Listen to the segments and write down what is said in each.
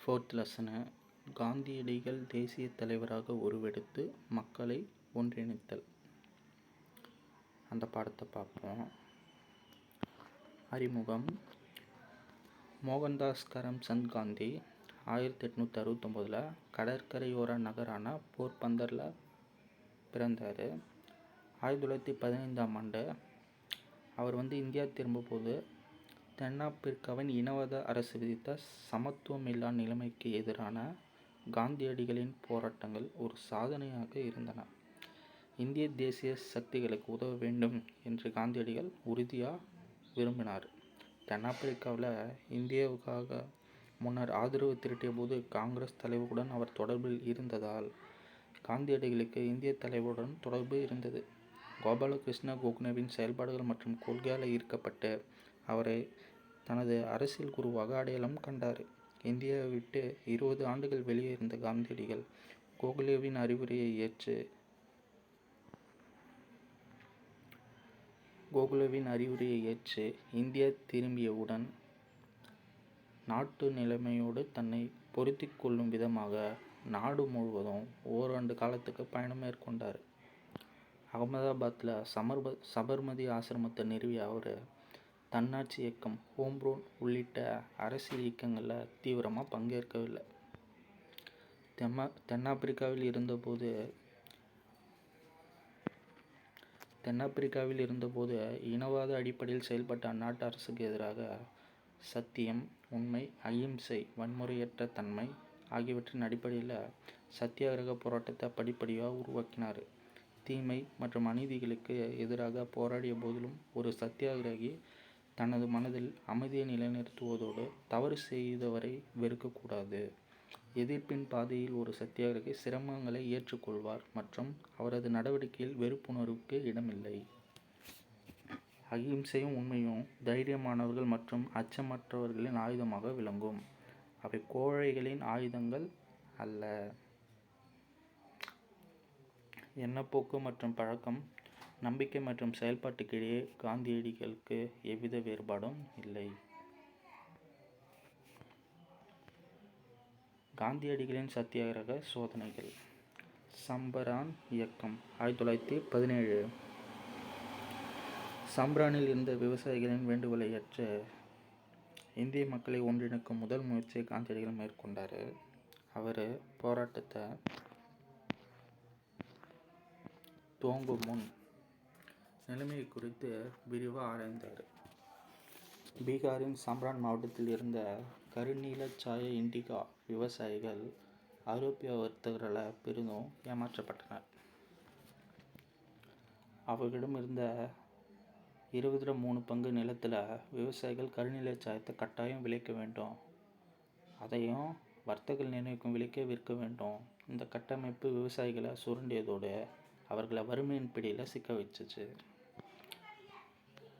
Fourth lesson காந்தியடிகள் தேசிய தலைவராக உருவெடுத்து மக்களை ஒன்றிணைத்தல். அந்த பாடத்தை பார்ப்போம். அறிமுகம். மோகன்தாஸ் கரம்சந்த் காந்தி 1869 கடற்கரையோர நகரான போர்பந்தரில் பிறந்தார். 1915 அவர் இந்தியா திரும்பும்போது தென்னாப்பிரிக்காவின் இனவாத அரசு விதித்த சமத்துவமில்லா நிலைமைக்கு எதிரான காந்தியடிகளின் போராட்டங்கள் ஒரு சாதனையாக இருந்தன. இந்திய தேசிய சக்திகளுக்கு உதவ வேண்டும் என்று காந்தியடிகள் உறுதியாக விரும்பினார். தென்னாப்பிரிக்காவில் இந்தியாவுக்காக முன்னர் ஆதரவு திரட்டிய போது காங்கிரஸ் தலைவருடன் அவர் தொடர்பில் இருந்ததால் காந்தியடிகளுக்கு இந்திய தலைவருடன் தொடர்பு இருந்தது. கோபாலகிருஷ்ண கோகலேவின் செயல்பாடுகள் மற்றும் கொள்கையால் ஈர்க்கப்பட்டு அவரை தனது அரசியல் குருவாக அடையாளம் கண்டார். இந்தியாவை விட்டு 20 ஆண்டுகள் வெளியே இருந்த காந்தியடிகள் கோகலேவின் அறிவுரையை ஏற்று இந்தியா திரும்பியவுடன் நாட்டு நிலைமையோடு தன்னை பொருத்தி கொள்ளும் விதமாக நாடு முழுவதும் ஓராண்டு காலத்துக்கு பயணம் மேற்கொண்டார். அகமதாபாத்தில் சபர்மதி ஆசிரமத்தை நிறுவிய அவர் தன்னாட்சி இயக்கம், ஹோம் ரூல் உள்ளிட்ட அரசியல் இயக்கங்களில் தீவிரமாக பங்கேற்கவில்லை. தென்னாப்பிரிக்காவில் இருந்தபோது இனவாத அடிப்படையில் செயல்பட்ட அந்நாட்டு அரசுக்கு எதிராக சத்தியம், உண்மை, அகிம்சை, வன்முறையற்ற தன்மை ஆகியவற்றின் அடிப்படையில் சத்தியாகிரக போராட்டத்தை படிப்படியாக உருவாக்கினார். தீமை மற்றும் அநீதிகளுக்கு எதிராக போராடிய போதிலும் ஒரு சத்தியாகிரகி தனது மனதில் அமைதியை நிலைநிறுத்துவதோடு தவறு செய்தவரை வெறுக்கக்கூடாது. எதிர்ப்பின் பாதையில் ஒரு சத்தியாகிரகி சிரமங்களை ஏற்றுக்கொள்வார் மற்றும் அவரது நடவடிக்கையில் வெறுப்புணர்வுக்கு இடமில்லை. அகிம்சையும் உண்மையும் தைரியமானவர்கள் மற்றும் அச்சமற்றவர்களின் ஆயுதமாக விளங்கும். அவை கோழைகளின் ஆயுதங்கள் அல்ல. எண்ணப்போக்கு மற்றும் பழக்கம், நம்பிக்கை மற்றும் செயல்பாட்டுக்கிடையே காந்தியடிகளுக்கு எவ்வித வேறுபாடும் இல்லை. காந்தியடிகளின் சத்தியாகிரக சோதனைகள். சம்பரான் இயக்கம் 1917 சம்பரானில் இருந்த விவசாயிகளின் வேண்டுகோளை ஏற்று இந்திய மக்களை ஒன்றிணைக்கும் முதல் முயற்சியை காந்தியடிகள் மேற்கொண்டார். அவர் போராட்டத்தை துவங்கும் முன் நிலைமை குறித்து விரிவாக ஆராய்ந்தார். பீகாரின் சம்பரான் மாவட்டத்தில் இருந்த கருநீல சாய இண்டிகா விவசாயிகள் ஐரோப்பிய வர்த்தகர்களால் பெரிதும் ஏமாற்றப்பட்டனர். அவர்களிடம் இருந்த 3 நிலத்தில் விவசாயிகள் கருநீல சாயத்தை கட்டாயம் விளைக்க வேண்டும், அதையும் வர்த்தகர்கள் நிர்ணயிக்கும் விலைக்கே விற்க வேண்டும். இந்த கட்டமைப்பு விவசாயிகளை சுரண்டியதோடு அவர்களை வறுமையின் பிடியில் சிக்க வச்சிச்சு.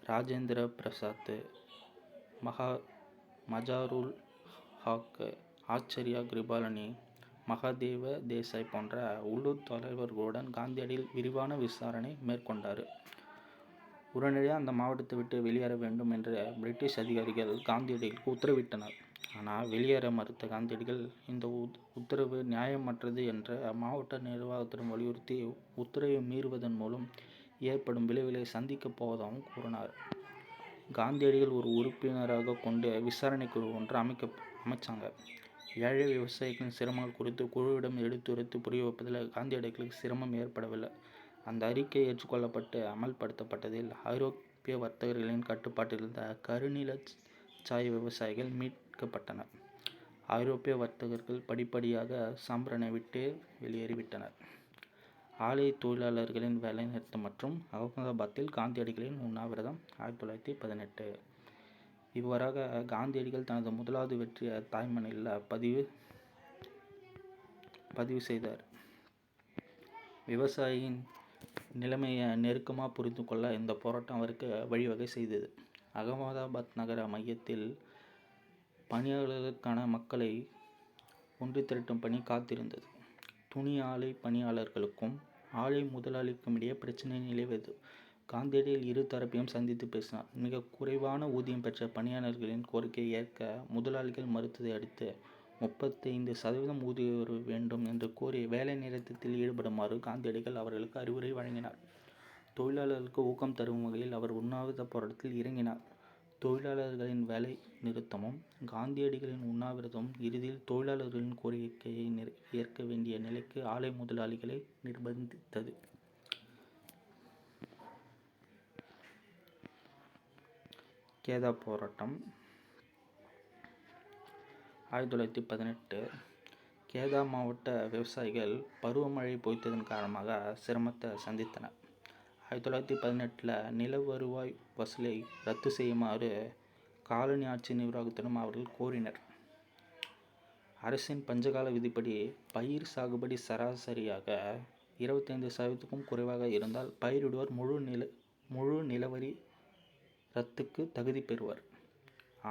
ராஜேந்திர பிரசாத், மஜாருல் ஹக், ஆச்சாரியா கிருபாலனி, மகாதேவ தேசாய் போன்ற உள்ளூர் தலைவர்களுடன் காந்தியடிகள் விரிவான விசாரணை மேற்கொண்டார். உடனடியாக அந்த மாவட்டத்தை விட்டு வெளியேற வேண்டும் என்று பிரிட்டிஷ் அதிகாரிகள் காந்தியடிகளுக்கு உத்தரவிட்டனர். ஆனால் வெளியேற மறுத்த காந்தியடிகள் இந்த உத்தரவு நியாயமற்றது என்று மாவட்ட நிர்வாகத்திடம் வலியுறுத்தி உத்தரவை மீறுவதன் மூலம் ஏற்படும் விளைவுகளை சந்திக்கப் போவதாகவும் கூறினார். காந்தியடிகள் ஒரு உறுப்பினராக கொண்டு விசாரணை குழு ஒன்று அமைச்சாங்க. ஏழை விவசாயிகளின் சிரமங்கள் குறித்து குழுவிடம் எடுத்துரைத்து புரிய வைப்பதில் காந்தியடிகளுக்கு சிரமம் ஏற்படவில்லை. அந்த அறிக்கை ஏற்றுக்கொள்ளப்பட்டு அமல்படுத்தப்பட்டதில் ஐரோப்பிய வர்த்தகர்களின் கட்டுப்பாட்டில் இருந்த கருநீல சாய விவசாயிகள் மீட்கப்பட்டனர். ஐரோப்பிய வர்த்தகர்கள் படிப்படியாக சம்பரனை விட்டு வெளியேறிவிட்டனர். ஆலை தொழிலாளர்களின் வேலைநிறுத்தம் மற்றும் அகமதாபாத்தில் காந்தியடிகளின் உண்ணாவிரதம் 1918. இவ்வாறாக காந்தியடிகள் தனது முதலாவது வெற்றியை தாய்மண்ணில் பதிவு செய்தார். விவசாயியின் நிலைமையை நெருக்கமாக புரிந்து கொள்ள இந்த போராட்டம் அவருக்கு வழிவகை செய்தது. அகமதாபாத் நகர மையத்தில் பணியாளர்களுக்கான மக்களை ஒன்று திரட்டும் பணி காத்திருந்தது. துணி ஆலை பணியாளர்களுக்கும் ஆலை முதலாளிக்கும் இடையே பிரச்சனை நிலவியது. காந்தியடிகள் இரு தரப்பையும் சந்தித்து பேசினார். மிக குறைவான ஊதியம் பெற்ற பணியாளர்களின் கோரிக்கையை ஏற்க முதலாளிகள் மறுத்ததை அடுத்து 35% ஊதிய உயர்வு வேண்டும் என்று கோரி வேலை நிறுத்தத்தில் ஈடுபடுமாறு காந்தியடிகள் அவர்களுக்கு அறிவுரை வழங்கினார். தொழிலாளர்களுக்கு ஊக்கம் தரும் வகையில் அவர் உண்ணாவிரத போராட்டத்தில் இறங்கினார். தொழிலாளர்களின் வேலை நிறுத்தமும் காந்தியடிகளின் உண்ணாவிரதமும் இறுதியில் தொழிலாளர்களின் கோரிக்கையை ஏற்க வேண்டிய நிலைக்கு ஆலை முதலாளிகளை நிர்பந்தித்தது. கேதா போராட்டம் 1918. கேதா மாவட்ட விவசாயிகள் பருவமழை பொய்த்ததன் காரணமாக சிரமத்தை சந்தித்தனர். 1918 நில வருவாய் வசூலை ரத்து செய்யுமாறு காலனி ஆட்சி நிர்வாகத்திடம் அவர்கள் கோரினர். அரசின் பஞ்சகால விதிப்படி பயிர் சாகுபடி சராசரியாக 25%க்கும் குறைவாக இருந்தால் பயிரிடுவோர் முழு நிலவரி ரத்துக்கு தகுதி பெறுவர்.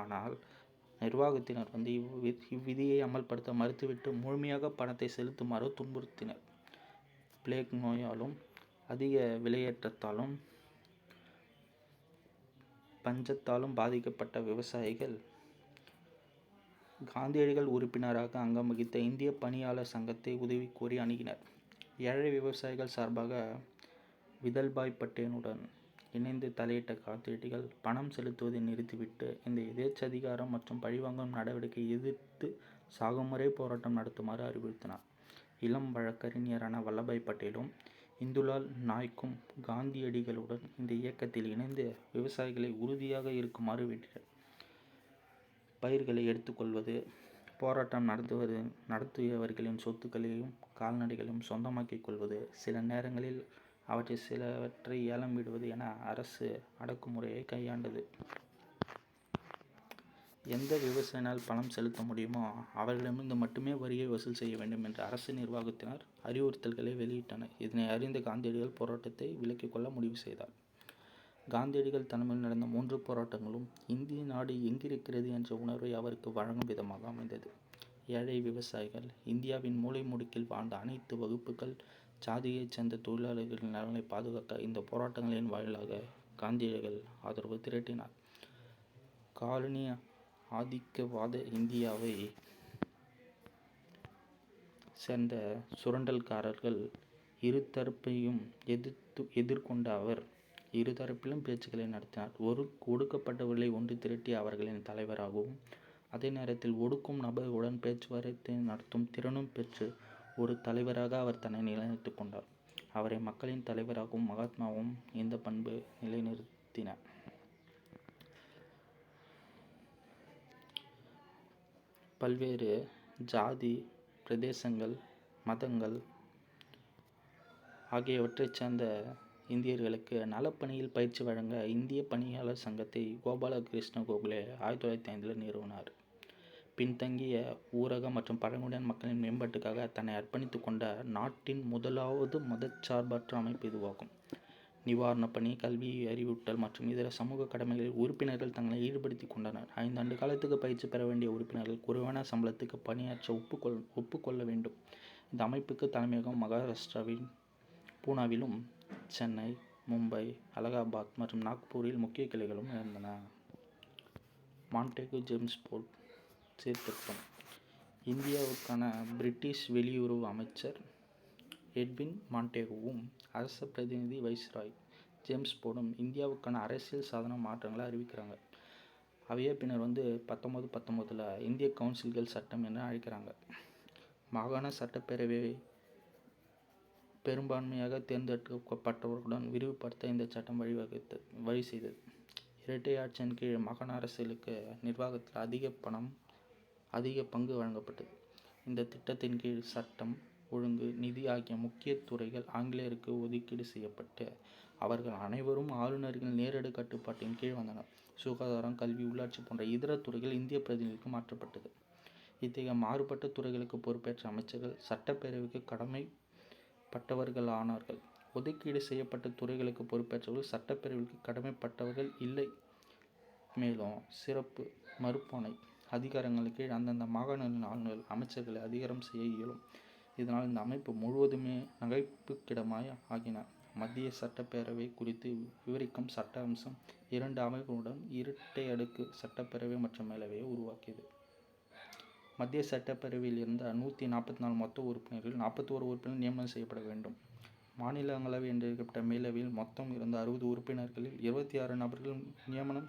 ஆனால் நிர்வாகத்தினர் இவ்விதியை அமல்படுத்த மறுத்துவிட்டு முழுமையாக பணத்தை செலுத்துமாறு துன்புறுத்தினர். பிளேக் நோயாலும் அதிக விலையேற்றத்தாலும் பஞ்சத்தாலும் பாதிக்கப்பட்ட விவசாயிகள் காந்தியடிகள் உறுப்பினராக அங்கம் வகித்த இந்திய பணியாளர் சங்கத்தை உதவி கோரி அணுகினர். ஏழை விவசாயிகள் சார்பாக விதல்பாய் பட்டேலுடன் இணைந்து தலையிட்ட காந்தியடிகள் பணம் செலுத்துவதை நிறுத்திவிட்டு இந்த எதேச்சதிகாரம் மற்றும் பழிவாங்கும் நடவடிக்கையை எதிர்த்து சாகுமுறை போராட்டம் நடத்துமாறு அறிவுறுத்தினார். இளம் வழக்கறிஞரான வல்லபாய் பட்டேலும் இந்துலால் நாய்க்கும் காந்தியடிகளுடன் இந்த இயக்கத்தில் இணைந்து விவசாயிகளை உறுதியாக இருக்குமாறு வேண்டினர். பயிர்களை எடுத்துக்கொள்வது, போராட்டம் நடத்தியவர்களின் சொத்துக்களையும் கால்நடைகளையும் சொந்தமாக்கிக் கொள்வது, சில நேரங்களில் அவற்றில் சிலவற்றை ஏலம் விடுவது என அரசு அடக்குமுறையை கையாண்டது. எந்த விவசாயினால் பணம் செலுத்த முடியுமோ அவர்களிடமிருந்து மட்டுமே வரியை வசூல் செய்ய வேண்டும் என்று அரசு நிர்வாகத்தினர் அறிவுறுத்தல்களை வெளியிட்டனர். இதனை அறிந்த காந்தியடிகள் போராட்டத்தை விலக்கிக் கொள்ள முடிவு செய்தார். காந்தியடிகள் தலைமையில் நடந்த 3 போராட்டங்களும் இந்திய நாடு எங்கிருக்கிறது என்ற உணர்வை அவருக்கு வழங்கும் விதமாக அமைந்தது. ஏழை விவசாயிகள், இந்தியாவின் மூலை முடுக்கில் வாழ்ந்த அனைத்து வகுப்புகள், ஜாதியைச் சேர்ந்த தொழிலாளர்களின் நலனை பாதுகாக்க இந்த போராட்டங்களின் வாயிலாக காந்தியடிகள் ஆதரவு திரட்டினார். காலனி ஆதிக்கவாத இந்தியாவை சேர்ந்த சுரண்டல்காரர்கள் இருதரப்பையும் எதிர்கொண்ட அவர் இருதரப்பிலும் பேச்சுக்களை நடத்தினார். ஒடுக்கப்பட்டவர்களை ஒன்று திரட்டி அவர்களின் தலைவராகவும், அதே நேரத்தில் ஒடுக்கும் நபர்களுடன் பேச்சுவார்த்தை நடத்தும் திறனும் பெற்று ஒரு தலைவராக அவர் தன்னை நிலைநிறுத்திக் கொண்டார். அவரை மக்களின் தலைவராகவும் மகாத்மாவும் இந்த பண்பு நிலைநிறுத்தின. பல்வேறு ஜாதி, பிரதேசங்கள், மதங்கள் ஆகியவற்றைச் சேர்ந்த இந்தியர்களுக்கு நலப்பணியில் பயிற்சி வழங்க இந்திய பணியாளர் சங்கத்தை கோபாலகிருஷ்ண கோகலே 1905 நிறுவினார். பின்தங்கிய ஊரக மற்றும் பழங்குடியின மக்களின் மேம்பாட்டுக்காக தன்னை அர்ப்பணித்துக் கொண்ட நாட்டின் முதலாவது மதச்சார்பற்ற அமைப்பு இதுவாகும். நிவாரணப் பணி, கல்வி, அறிவூட்டல் மற்றும் இதர சமூக கடமைகளில் உறுப்பினர்கள் தங்களை ஈடுபடுத்திக் கொண்டனர். 5 ஆண்டு காலத்துக்கு பயிற்சி பெற வேண்டிய உறுப்பினர்கள் குறைவான சம்பளத்துக்கு பணியாற்ற ஒப்புக்கொள்ள வேண்டும். இந்த அமைப்புக்கு தலைமையகம் மகாராஷ்டிராவின் பூனாவிலும், சென்னை, மும்பை, அலகாபாத் மற்றும் நாக்பூரில் முக்கிய கிளைகளும் இருந்தன. மாண்டேகு ஜேம்ஸ் போர்ட் சீர்திருத்தம். இந்தியாவுக்கான பிரிட்டிஷ் வெளியுறவு அமைச்சர் எட்வின் மாண்டேகுவும் அரச பிரதிநிதி வைஸ்ராய் ஜேம்ஸ் போர்டும் இந்தியாவுக்கான அரசியல் சாசன மாற்றங்களை அறிவிக்கிறாங்க. அவையே பின்னர் 1919 இந்திய கவுன்சில்கள் சட்டம் என அழைக்கிறாங்க. மாகாண சட்டப்பேரவை பெரும்பான்மையாக தேர்ந்தெடுக்கப்பட்டவர்களுடன் விரிவுபடுத்த இந்த சட்டம் வழி செய்தது. இரட்டை ஆட்சியின் கீழ் மாகாண அரசுகளுக்கு நிர்வாகத்தில் அதிக பங்கு வழங்கப்பட்டது. இந்த திட்டத்தின் கீழ் சட்டம், ஒழுங்கு, நிதி ஆகிய முக்கிய துறைகள் ஆங்கிலேயருக்கு ஒதுக்கீடு செய்யப்பட்டு அவர்கள் அனைவரும் ஆளுநர்களின் நேரடி கட்டுப்பாட்டின் கீழ் வந்தனர். சுகாதாரம், கல்வி, உள்ளாட்சி போன்ற இதர துறைகள் இந்திய பிரதிநிதிகளுக்கு மாற்றப்பட்டது. இத்தகைய மாறுபட்ட துறைகளுக்கு பொறுப்பேற்ற அமைச்சர்கள் சட்டப்பேரவைக்கு கடமைப்பட்டவர்களானார்கள். ஒதுக்கீடு செய்யப்பட்ட துறைகளுக்கு பொறுப்பேற்றவர்கள் சட்டப்பேரவைக்கு கடமைப்பட்டவர்கள் இல்லை. மேலும் சிறப்பு மறுப்பாணை அதிகாரங்களின் கீழ் அந்தந்த மாகாணங்களின் ஆளுநர்கள் அமைச்சர்களை அதிகாரம் செய்ய இயலும். இதனால் இந்த அமைப்பு முழுவதுமே நகைப்புக்கிடமாய் ஆகின. மத்திய சட்டப்பேரவை குறித்து விவரிக்கும் சட்ட அம்சம் 2 அவைகளுடன் இரட்டை அடுக்கு சட்டப்பேரவை மற்றும் மேலவையை உருவாக்கியது. மத்திய சட்டப்பேரவையில் இருந்த 144 மொத்த உறுப்பினர்கள் 41 உறுப்பினர்கள் நியமனம் செய்யப்பட வேண்டும். மாநிலங்களவை என்றழைக்கப்பட்ட மேலவையில் மொத்தம் இருந்த 60 உறுப்பினர்களில் 26 நபர்கள் நியமனம்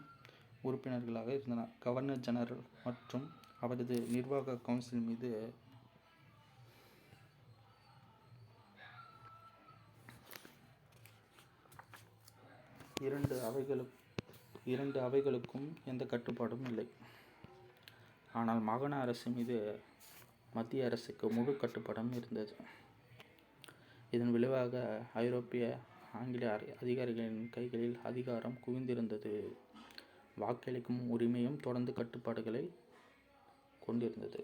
உறுப்பினர்களாக இருந்தனர். கவர்னர் ஜெனரல் மற்றும் அவரது நிர்வாக கவுன்சில் மீது இரண்டு அவைகளுக்கும் எந்த கட்டுப்பாடும் இல்லை. ஆனால் மாகாண அரசு மீது மத்திய அரசுக்கு முழு கட்டுப்பாடும் இருந்தது. இதன் விளைவாக ஐரோப்பிய ஆங்கில அதிகாரிகளின் கைகளில் அதிகாரம் குவிந்திருந்தது. வாக்களிக்கும் உரிமையும் தொடர்ந்து கட்டுப்பாடுகளை கொண்டிருந்தது.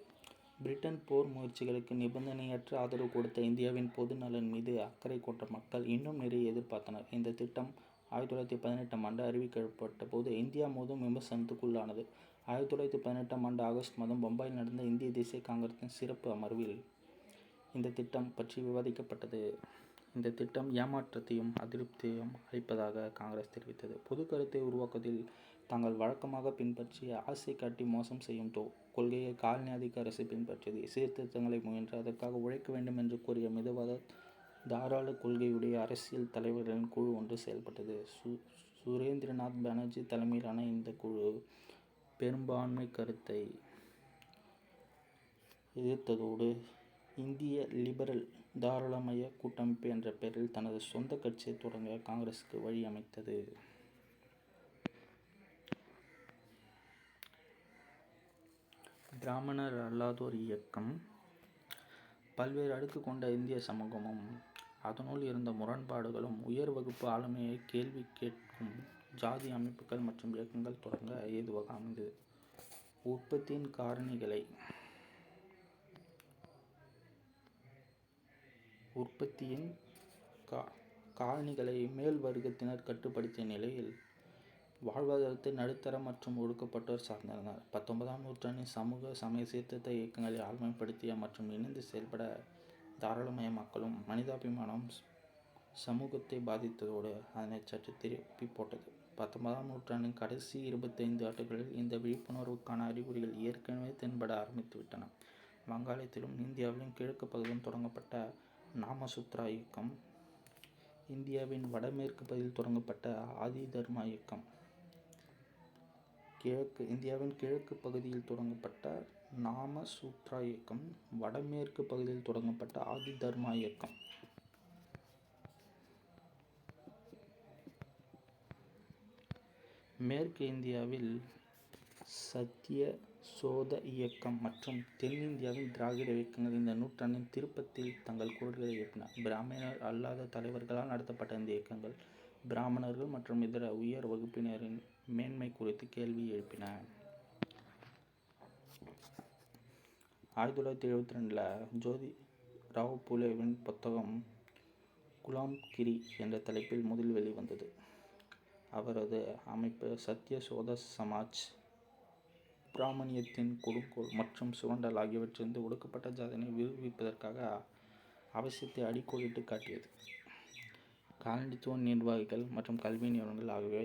பிரிட்டன் போர் முயற்சிகளுக்கு நிபந்தனையற்ற ஆதரவு கொடுத்த இந்தியாவின் பொது நலன் மீது அக்கறை கொண்ட மக்கள் இன்னும் நிறைய எதிர்பார்த்தனர். இந்த திட்டம் 1918 ஆண்டு அறிவிக்கப்பட்ட போது இந்தியா முழுவதும் விமர்சனத்துக்குள்ளானது. 1918 ஆண்டு ஆகஸ்ட் மாதம் பம்பாயில் நடந்த இந்திய தேசிய காங்கிரசின் சிறப்பு அமர்வில் இந்த திட்டம் பற்றி விவாதிக்கப்பட்டது. இந்த திட்டம் ஏமாற்றத்தையும் அதிருப்தியையும் அளிப்பதாக காங்கிரஸ் தெரிவித்தது. பொது கருத்தை உருவாக்குவதில் தாங்கள் வழக்கமாக பின்பற்றிய ஆசை காட்டி மோசம் செய்யும் கொள்கையை காலனி ஆதிக்க அரசு பின்பற்றியது. சீர்திருத்தங்களை முயன்று அதற்காக உழைக்க வேண்டும் என்று கூறிய மிதவாத தாராள கொள்கையுடைய அரசியல் தலைவர்களின் குழு ஒன்று செயல்பட்டது. சுரேந்திரநாத் பானர்ஜி தலைமையிலான இந்த குழு பெரும்பான்மை கருத்தை எதிர்த்ததோடு இந்திய லிபரல் தாராளமய கூட்டமைப்பு என்ற பெயரில் தனது சொந்த கட்சியை தொடங்க காங்கிரசுக்கு வழி அமைத்தது. பிராமணர் அல்லாதோர் இயக்கம் பல்வேறு அடுக்கு கொண்ட இந்திய சமூகமும் அதனுள் இருந்த முரண்பாடுகளும் உயர் வகுப்பு ஆளுமையை கேள்வி கேட்கும் ஜாதி அமைப்புகள் மற்றும் இயக்கங்கள் தொடங்க ஏதுவாக அமைந்தது. உற்பத்தியின் காரணிகளை மேல் வர்க்கத்தினர் கட்டுப்படுத்திய நிலையில் வாழ்வாதாரத்தை நடுத்தர மற்றும் ஒடுக்கப்பட்டோர் சார்ந்திருந்தனர். 19ஆம் நூற்றாண்டின் சமூக சமய சீர்திருத்த இயக்கங்களை ஆழ்மைப்படுத்திய மற்றும் இணைந்து செயல்பட தாராளமயமாக்கலும் மனிதாபிமானம் சமூகத்தை பாதித்ததோடு அதனை சற்று திருப்பி போட்டது. 19ஆம் நூற்றாண்டின் கடைசி 25 ஆண்டுகளில் இந்த விழிப்புணர்வுக்கான அறிகுறிகள் ஏற்கனவே தென்பட ஆரம்பித்துவிட்டன. வங்காளத்திலும் இந்தியாவிலும் கிழக்கு பகுதியில் தொடங்கப்பட்ட நாமசூத்ரா இயக்கம், இந்தியாவின் வடமேற்கு பகுதியில் தொடங்கப்பட்ட ஆதி தர்மா இயக்கம், இந்தியாவின் கிழக்கு பகுதியில் தொடங்கப்பட்ட நாமசூத்ரா இயக்கம், வடமேற்கு பகுதியில் தொடங்கப்பட்ட ஆதி தர்மா இயக்கம் மேற்கு இந்தியாவில் சத்ய சோத இயக்கம் மற்றும் தென்னிந்தியாவின் திராவிட இயக்கங்கள் இந்த நூற்றாண்டின் திருப்பத்தில் தங்கள் குரல்களை எழுப்பின. பிராமணர் அல்லாத தலைவர்களால் நடத்தப்பட்ட இந்த இயக்கங்கள் பிராமணர்கள் மற்றும் இதர உயர் வகுப்பினரின் மேன்மை குறித்து கேள்வி எழுப்பின. 1972 ஜோதிராவ் பூலேவின் புத்தகம் குலாம்கிரி என்ற தலைப்பில் முதலில் வெளிவந்தது. அவரது அமைப்பு சத்ய சோத சமாஜ் பிராமணியத்தின் கொடுங்கோல் மற்றும் சுரண்டல் ஆகியவற்றிலிருந்து ஒடுக்கப்பட்ட ஜாதியினை விடுவிப்பதற்காக அவசியத்தை அடிக்கோடிட்டு காட்டியது. காலனித்துவ நிர்வாகிகள் மற்றும் கல்வி நிறுவனங்கள் ஆகியவை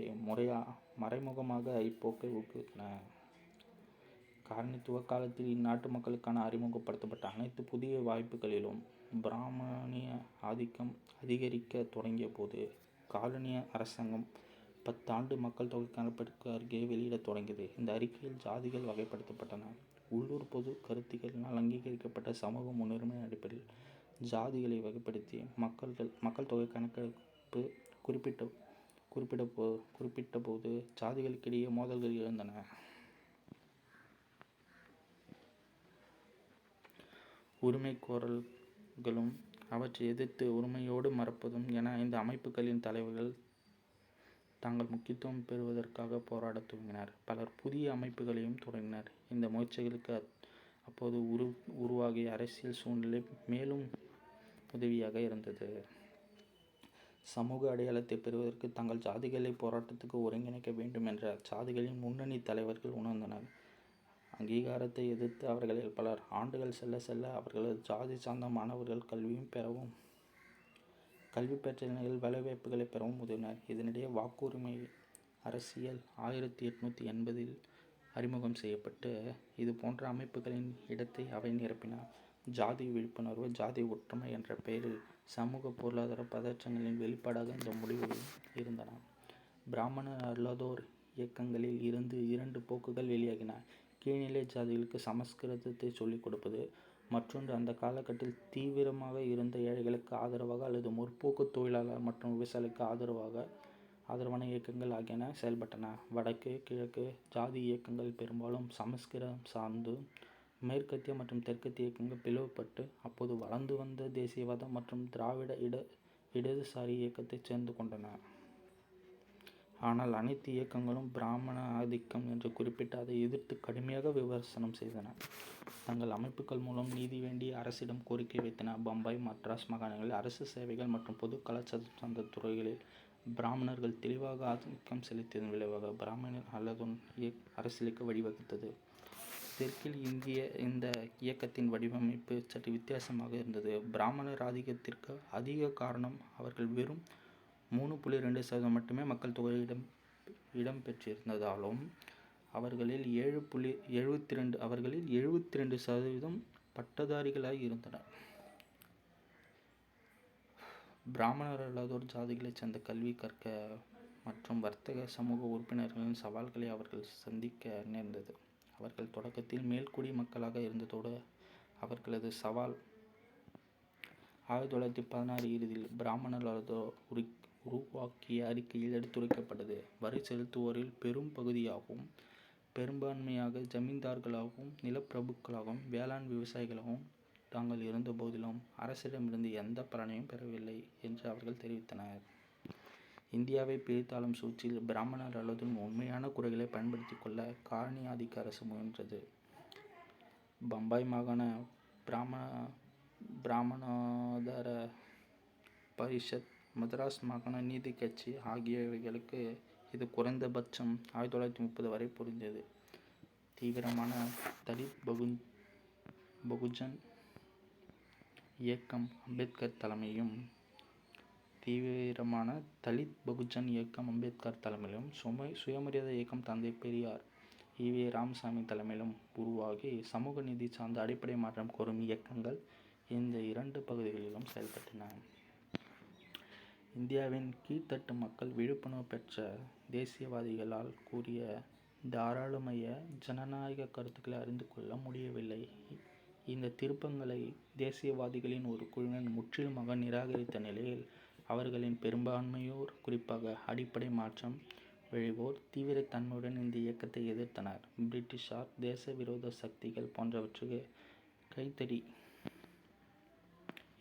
மறைமுகமாக இப்போக்கை ஊக்குவித்தன. காலனித்துவ காலத்தில் இந்நாட்டு மக்களுக்கான அறிமுகப்படுத்தப்பட்ட அனைத்து புதிய வாய்ப்புகளிலும் பிராமணிய ஆதிக்கம் அதிகரிக்க தொடங்கிய போது காலனிய அரசாங்கம் 10 ஆண்டு மக்கள் தொகை கணக்கெடுப்பு அறிக்கையை வெளியிடத் தொடங்கியது. இந்த அறிக்கையில் ஜாதிகள் வகைப்படுத்தப்பட்டன. உள்ளூர் பொது கருத்திகளினால் அங்கீகரிக்கப்பட்ட சமூக முன்னுரிமை அடிப்படையில் ஜாதிகளை வகைப்படுத்தி மக்கள் தொகை கணக்கெடுப்பு குறிப்பிட்ட போது ஜாதிகளுக்கிடையே மோதல்கள் எழுந்தன. உரிமை கோரல்களும் அவற்றை எதிர்த்து உரிமையோடு மறுப்பதும் என இந்த அமைப்புகளின் தலைவர்கள் தாங்கள் முக்கியத்துவம் பெறுவதற்காக போராடத் துவங்கினர். பலர் புதிய அமைப்புகளையும் தொடங்கினர். இந்த முயற்சிகளுக்கு அப்போது உருவாகிய அரசியல் சூழ்நிலை மேலும் உதவியாக இருந்தது. சமூக அடையாளத்தை பெறுவதற்கு தங்கள் ஜாதிகளை போராட்டத்துக்கு ஒருங்கிணைக்க வேண்டும் என்ற ஜாதிகளின் முன்னணி தலைவர்கள் உணர்ந்தனர். அங்கீகாரத்தை எதிர்த்து அவர்களில் பலர் ஆண்டுகள் செல்ல செல்ல அவர்களது ஜாதி சார்ந்த மாணவர்கள் கல்வி பெற்ற நிலையில் வேலைவாய்ப்புகளை பெறவும் உதவினர். இதனிடையே வாக்குரிமை அரசியல் 1880 அறிமுகம் செய்யப்பட்டு இது போன்ற அமைப்புகளின் இடத்தை அவை நிரப்பின. ஜாதி விழிப்புணர்வு, ஜாதி ஒற்றுமை என்ற பெயரில் சமூக பொருளாதார பதற்றங்களின் வெளிப்பாடாக இந்த முடிவுகள் இருந்தன. பிராமணர் அல்லாதோர் இயக்கங்களில் இருந்து 2 போக்குகள் வெளியாகின. கீழ்நிலை ஜாதிகளுக்கு சமஸ்கிருதத்தை சொல்லிக் கொடுப்பது, மற்றொன்று அந்த காலகட்டத்தில் தீவிரமாக இருந்த ஏழைகளுக்கு ஆதரவாக அல்லது முற்போக்கு தொழிலாளர் மற்றும் விவசாயிகளுக்கு ஆதரவான இயக்கங்கள் ஆகியன செயல்பட்டன. வடக்கு கிழக்கு ஜாதி இயக்கங்கள் பெரும்பாலும் சமஸ்கிருதம் சார்ந்து, மேற்கத்திய மற்றும் தெற்கத்திய இயக்கங்கள் பிளவுபட்டு அப்போது வளர்ந்து வந்த தேசியவாத மற்றும் திராவிட இடதுசாரி இயக்கத்தை சேர்ந்து கொண்டன. ஆனால் அனைத்து இயக்கங்களும் பிராமண ஆதிக்கம் என்று குறிப்பிட்டு அதை எதிர்த்து கடுமையாக விமர்சனம் செய்தன. தங்கள் அமைப்புகள் மூலம் நீதி வேண்டி அரசிடம் கோரிக்கை வைத்தன. பம்பாய், மദ്രാஸ் மாகாணங்களில் அரசு சேவைகள் மற்றும் பொது கலாச்சாரம் சார்ந்த துறைகளில் பிராமணர்கள் தெளிவாக ஆதிக்கம் செலுத்தியதன் விளைவாக பிராமணர் அல்லதோர் அரசியலுக்கு வழிவகுத்தது. தெற்கில் இந்த இயக்கத்தின் வடிவமைப்பு சற்று வித்தியாசமாக இருந்தது. பிராமணர் ஆதிக்கத்திற்கு அதிக காரணம் அவர்கள் வெறும் 3.2% மட்டுமே மக்கள் தொகையில் இடம் பெற்றிருந்ததாலும் அவர்களில் 72% பட்டதாரிகளாய் இருந்தனர். பிராமணர் அல்லாதோர் ஜாதிகளைச் சேர்ந்த கல்வி கற்க மற்றும் வர்த்தக சமூக உறுப்பினர்களின் சவால்களை அவர்கள் சந்திக்க நேர்ந்தது. அவர்கள் தொடக்கத்தில் மேல்குடி மக்களாக இருந்ததோடு அவர்களது சவால் 1916 இறுதியில் பிராமணர் அல்லாதோர் உருவாக்கிய அறிக்கையில் எடுத்துரைக்கப்பட்டது. வரி செலுத்துவோரில் பெரும் பகுதியாகவும் பெரும்பான்மையாக ஜமீன்தார்களாகவும் நிலப்பிரபுக்களாகவும் வேளாண் விவசாயிகளாகவும் தாங்கள் இருந்த போதிலும் அரசிடமிருந்து எந்த பலனையும் பெறவில்லை என்று அவர்கள் தெரிவித்தனர். இந்தியாவை பிரித்தாளும் சூழ்ச்சியில் பிராமணர் அல்லாதோரின் உண்மையான குறைகளை பயன்படுத்தி கொள்ள காலனி ஆதிக்க அரசு முயன்றது. பம்பாய் மாகாண பிராமணோத்தர பரிஷத், மദ്രാஸ் மாகாண நீதி கட்சி ஆகியவைகளுக்கு இது குறைந்தபட்சம் 1930 வரை பொருந்தியது. தீவிரமான தலித் பகுஜன் இயக்கம் அம்பேத்கர் தலைமையிலும் சுயமரியாதை இயக்கம் தந்தை பெரியார் ஈ.வே. ராமசாமி தலைமையிலும் உருவாகி சமூக நீதி சார்ந்த அடிப்படை மாற்றம் கோரும் இயக்கங்கள் இந்த 2 பகுதிகளிலும் செயல்பட்டன. இந்தியாவின் கீழ்த்தட்டு மக்கள் விழிப்புணர்வு பெற்ற தேசியவாதிகளால் கூறிய தாராளமய ஜனநாயக கருத்துக்களை அறிந்து கொள்ள முடியவில்லை. இந்த திருப்பங்களை தேசியவாதிகளின் ஒரு குழுவினர் முற்றிலுமாக நிராகரித்த நிலையில் அவர்களின் பெரும்பான்மையோர், குறிப்பாக அடிப்படை மாற்றம் விழைவோர் தீவிரத்தன்மையுடன் இந்த இயக்கத்தை எதிர்த்தனர். பிரிட்டிஷார், தேச விரோத சக்திகள் போன்றவற்றுக்கு கைத்தடி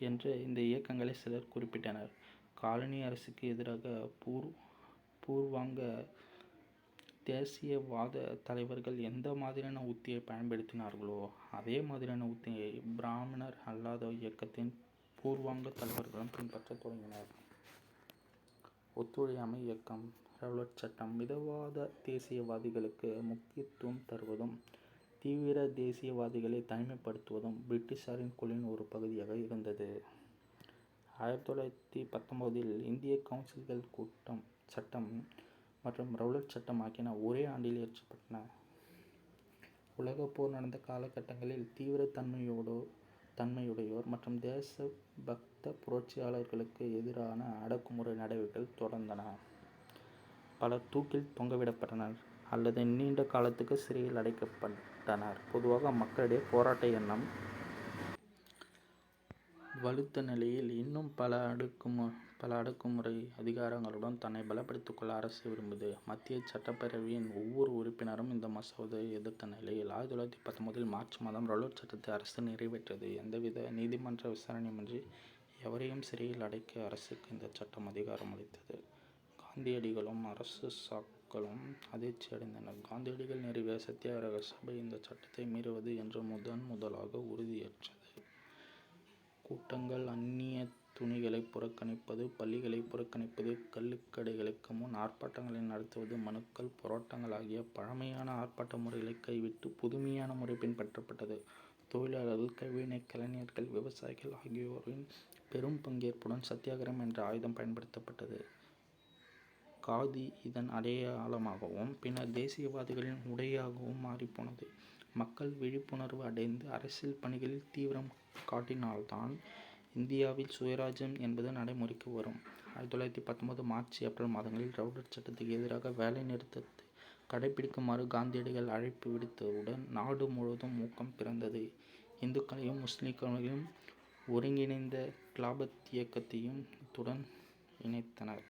என்று இந்த இயக்கங்களை சிலர் குறிப்பிட்டனர். காலனி அரசுக்கு எதிராக பூர்வாங்க தேசியவாத தலைவர்கள் எந்த மாதிரியான உத்தியை பயன்படுத்தினார்களோ அதே மாதிரியான உத்தியை பிராமணர் அல்லாத இயக்கத்தின் பூர்வாங்க தலைவர்களும் பின்பற்றத் தொடங்கினர். ஒத்துழையாமை இயக்கம், ரவுலட் சட்டம் மிதவாத தேசியவாதிகளுக்கு முக்கியத்துவம் தருவதும் தீவிர தேசியவாதிகளை தனிமைப்படுத்துவதும் பிரிட்டிஷாரின் கொள்கையின் ஒரு பகுதியாக இருந்தது. 1919 இந்திய கவுன்சில்கள் சட்டம் மற்றும் ரவுலட் சட்டம் ஆகியன ஒரே ஆண்டில் இயற்றப்பட்டன. உலகப் போர் நடந்த காலகட்டங்களில் தீவிர தன்மையுடையோர் மற்றும் தேசபக்த புரட்சியாளர்களுக்கு எதிரான அடக்குமுறை நடவடிக்கைகள் தொடர்ந்தன. பலர் தூக்கில் தொங்கவிடப்பட்டனர் அல்லது நீண்ட காலத்துக்கு சிறையில் அடைக்கப்பட்டனர். பொதுவாக மக்களிடையே போராட்ட எண்ணம் வலுத்த நிலையில் இன்னும் பல அடக்குமுறை அதிகாரங்களுடன் தன்னை பலப்படுத்திக் கொள்ள அரசு விரும்பியது. மத்திய சட்டப்பேரவையின் ஒவ்வொரு உறுப்பினரும் இந்த மசோதாவை எதிர்த்த நிலையில் 1919 மார்ச் மாதம் ரவுலட் சட்டத்தை அரசு நிறைவேற்றியது. எந்தவித நீதிமன்ற விசாரணையுமின்றி எவரையும் சிறையில் அடைக்க அரசுக்கு இந்த சட்டம் அதிகாரம் அளித்தது. காந்தியடிகளும் அரசு சாக்களும் அதிர்ச்சி அடைந்தனர். காந்தியடிகள் நிறுவிய சத்தியாகிரக சபை இந்த சட்டத்தை மீறுவது என்று முதலாக உறுதியேற்றது. கூட்டங்கள், அந்நிய துணிகளை புறக்கணிப்பது, பள்ளிகளை புறக்கணிப்பது, கள்ளுக்கடைகளுக்கு முன் ஆர்ப்பாட்டங்களை நடத்துவது, மனுக்கள், போராட்டங்கள் ஆகிய பழமையான ஆர்ப்பாட்ட முறைகளை கைவிட்டு புதுமையான முறை பின்பற்றப்பட்டது. தொழிலாளர்கள், கைவினைக் கலைஞர்கள், விவசாயிகள் ஆகியோரின் பெரும் பங்கேற்புடன் சத்தியாகிரகம் என்ற ஆயுதம் பயன்படுத்தப்பட்டது. காதி இதன் அடையாளமாகவும் பின்னர் தேசியவாதிகளின் உடையாகவும் மாறிப்போனது. மக்கள் விழிப்புணர்வு அடைந்து அரசியல் பணிகளில் தீவிரம் காட்டினால்தான் இந்தியாவில் சுயராஜ்யம் என்பது நடைமுறைக்கு வரும். 1919 மார்ச், ஏப்ரல் மாதங்களில் ரவுலட் சட்டத்துக்கு எதிராக வேலை நிறுத்தத்தை கடைபிடிக்குமாறு காந்தியடிகள் அழைப்பு விடுத்தவுடன் நாடு முழுவதும் ஊக்கம் பிறந்தது. இந்துக்களையும் முஸ்லிம்களையும் ஒருங்கிணைந்த கிலாபத் இயக்கத்தையும் இத்துடன் இணைத்தனர்.